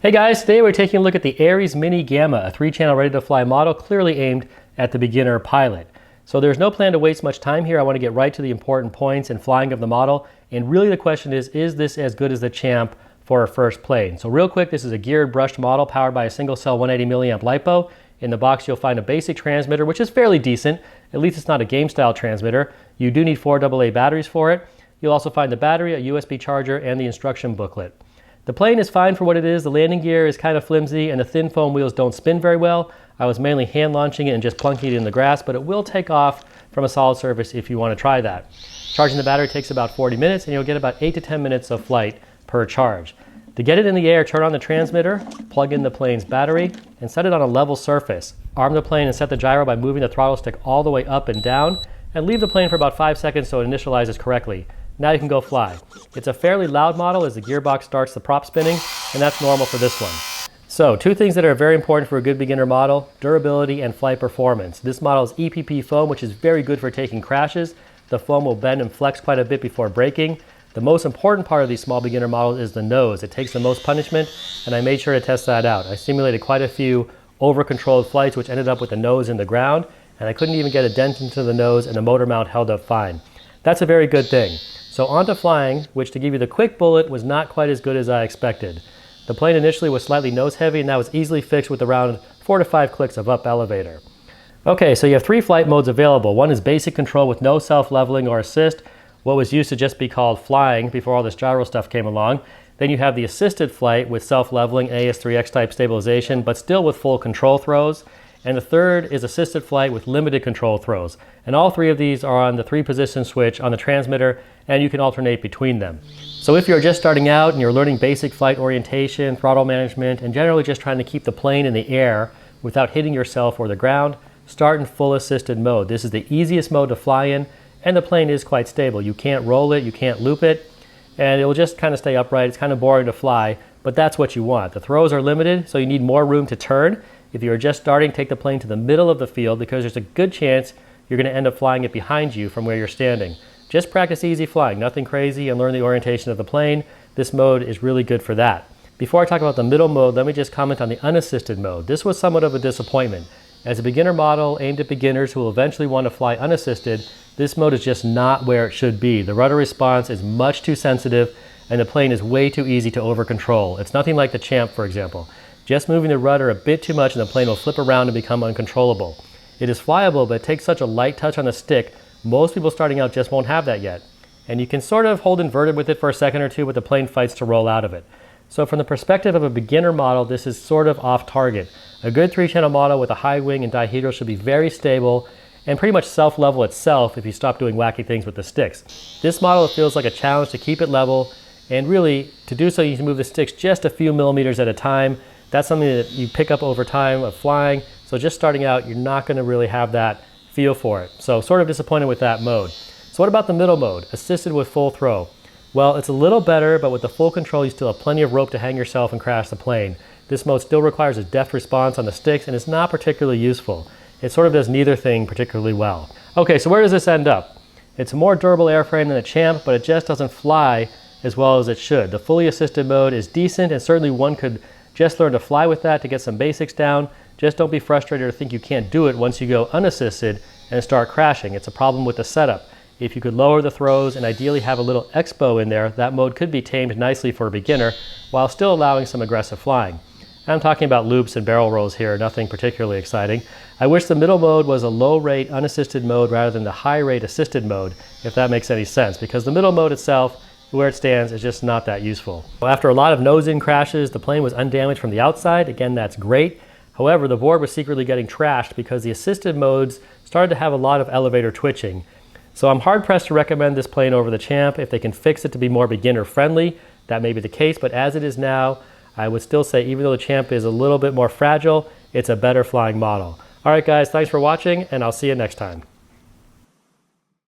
Hey guys, today we're taking a look at the Ares Mini Gamma, a 3-channel ready-to-fly model clearly aimed at the beginner pilot. So there's no plan to waste much time here. I want to get right to the important points and flying of the model. And really the question is this as good as the Champ for our first plane? So real quick, this is a geared brushed model powered by a single cell 180 milliamp LiPo. In the box you'll find a basic transmitter, which is fairly decent. At least it's not a game style transmitter. You do need 4 AA batteries for it. You'll also find the battery, a USB charger, and the instruction booklet. The plane is fine for what it is. The landing gear is kind of flimsy and the thin foam wheels don't spin very well. I was mainly hand launching it and just plunking it in the grass, but it will take off from a solid surface if you want to try that. Charging the battery takes about 40 minutes and you'll get about 8 to 10 minutes of flight per charge. To get it in the air, turn on the transmitter, plug in the plane's battery, and set it on a level surface. Arm the plane and set the gyro by moving the throttle stick all the way up and down, and leave the plane for about 5 seconds so it initializes correctly. Now you can go fly. It's a fairly loud model as the gearbox starts the prop spinning, and that's normal for this one. So, 2 things that are very important for a good beginner model: durability and flight performance. This model is EPP foam, which is very good for taking crashes. The foam will bend and flex quite a bit before breaking. The most important part of these small beginner models is the nose. It takes the most punishment, and I made sure to test that out. I simulated quite a few over-controlled flights, which ended up with the nose in the ground, and I couldn't even get a dent into the nose, and the motor mount held up fine. That's a very good thing. So on to flying, which, to give you the quick bullet, was not quite as good as I expected. The plane initially was slightly nose heavy, and that was easily fixed with around 4 to 5 clicks of up elevator. Okay, so you have 3 flight modes available. One is basic control with no self-leveling or assist, what was used to just be called flying before all this gyro stuff came along. Then you have the assisted flight with self-leveling, AS3X type stabilization, but still with full control throws. And the third is assisted flight with limited control throws. And all 3 of these are on the 3-position switch on the transmitter, and you can alternate between them. So if you're just starting out and you're learning basic flight orientation, throttle management, and generally just trying to keep the plane in the air without hitting yourself or the ground, start in full assisted mode. This is the easiest mode to fly in, and the plane is quite stable. You can't roll it, you can't loop it, and it will just kind of stay upright. It's kind of boring to fly, but that's what you want. The throws are limited, so you need more room to turn. If you're just starting, take the plane to the middle of the field because there's a good chance you're going to end up flying it behind you from where you're standing. Just practice easy flying, nothing crazy, and learn the orientation of the plane. This mode is really good for that. Before I talk about the middle mode, let me just comment on the unassisted mode. This was somewhat of a disappointment. As a beginner model aimed at beginners who will eventually want to fly unassisted, this mode is just not where it should be. The rudder response is much too sensitive, and the plane is way too easy to over control. It's nothing like the Champ, for example. Just moving the rudder a bit too much and the plane will flip around and become uncontrollable. It is flyable, but it takes such a light touch on the stick, most people starting out just won't have that yet. And you can sort of hold inverted with it for a second or two, but the plane fights to roll out of it. So from the perspective of a beginner model, this is sort of off target. A good 3-channel model with a high wing and dihedral should be very stable and pretty much self-level itself if you stop doing wacky things with the sticks. This model feels like a challenge to keep it level, and really, to do so you need to move the sticks just a few millimeters at a time. That's something that you pick up over time of flying, so just starting out, you're not going to really have that feel for it. So sort of disappointed with that mode. So what about the middle mode, assisted with full throw? Well, it's a little better, but with the full control, you still have plenty of rope to hang yourself and crash the plane. This mode still requires a deft response on the sticks and is not particularly useful. It sort of does neither thing particularly well. Okay, so where does this end up? It's a more durable airframe than the Champ, but it just doesn't fly as well as it should. The fully assisted mode is decent, and certainly one could just learn to fly with that to get some basics down. Just don't be frustrated or think you can't do it once you go unassisted and start crashing. It's a problem with the setup. If you could lower the throws and ideally have a little expo in there, that mode could be tamed nicely for a beginner while still allowing some aggressive flying. I'm talking about loops and barrel rolls here, nothing particularly exciting. I wish the middle mode was a low-rate unassisted mode rather than the high-rate assisted mode, if that makes any sense, because the middle mode itself, where it stands, is just not that useful. After a lot of nose-in crashes, the plane was undamaged from the outside. Again, that's great. However, the board was secretly getting trashed because the assisted modes started to have a lot of elevator twitching. So I'm hard-pressed to recommend this plane over the Champ. If they can fix it to be more beginner-friendly, that may be the case, but as it is now, I would still say even though the Champ is a little bit more fragile, it's a better flying model. All right, guys, thanks for watching, and I'll see you next time.